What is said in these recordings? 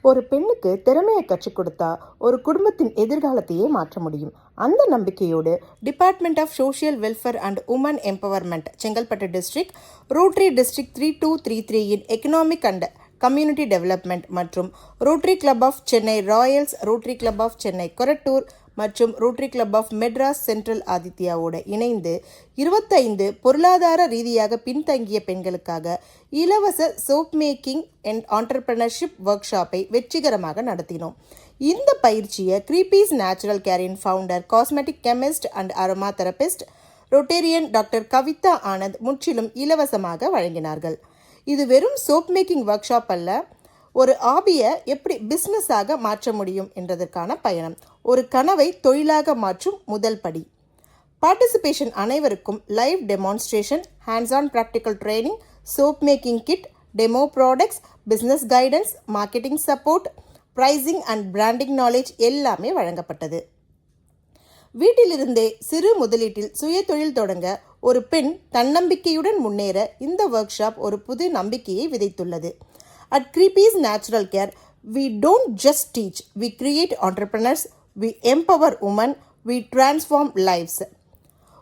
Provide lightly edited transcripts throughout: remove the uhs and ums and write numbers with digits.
ஒரு பெண்ணுக்கு திறமையை கற்றுக் கொடுத்தா ஒரு குடும்பத்தின் எதிர்காலத்தையே மாற்ற முடியும். அந்த நம்பிக்கையோடு department of social welfare and woman empowerment, Chengalpattu district, rotary district 3233 in economic and community development மற்றும் rotary club of Chennai royals, rotary club of Chennai Korattur மற்றும் rotary club of Madras central ஆதித்யாவோடு இணைந்து 25 பொருளாதார ரீதியாக பின்தங்கிய பெண்களுக்காக இலவச சோப் மேக்கிங் அண்ட் ஆண்டர்பிரினர்ஷிப் ஒர்க் ஷாப்பை வெற்றிகரமாக நடத்தினோம். இந்த பயிற்சியை கிரீபீஸ் நேச்சுரல் கேரின் founder, cosmetic chemist and aroma therapist, rotarian doctor Kavitha Anand முற்றிலும் இலவசமாக வழங்கினார்கள். இது வெறும் சோப் மேக்கிங் ஒர்க் ஷாப் அல்ல, ஒரு ஹாபியை எப்படி பிஸ்னஸாக மாற்ற முடியும் என்றதற்கான பயணம், ஒரு கனவை தொழிலாக மாற்றும் முதல் படி. பார்ட்டிசிபேஷன் அனைவருக்கும் live demonstration, hands on practical training, soap making kit, demo products, business guidance, marketing support, pricing and branding knowledge எல்லாமே வழங்கப்பட்டது. வீட்டிலிருந்தே சிறு முதலீட்டில் சுய தொழில் தொடங்க ஒரு பெண் தன்னம்பிக்கையுடன் முன்னேற இந்த ஒர்க் ஷாப் ஒரு புது நம்பிக்கையை விதைத்துள்ளது. At Creepy's Natural Care, we don't just teach, we create entrepreneurs, we empower women, we transform lives.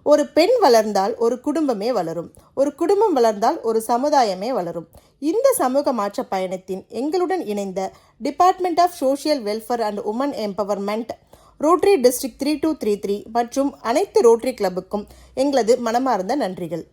ஒரு பெண் வளர்ந்தால் ஒரு குடும்பமே வளரும், ஒரு குடும்பம் வளர்ந்தால் ஒரு சமுதாயமே வளரும். இந்த சமூக மாற்ற பயணத்தின் எங்களுடன் இணைந்த department of social welfare and woman empowerment, rotary district 3233 மற்றும் அனைத்து ரோட்டரி கிளப்புக்கும் எங்களது மனமார்ந்த நன்றிகள்.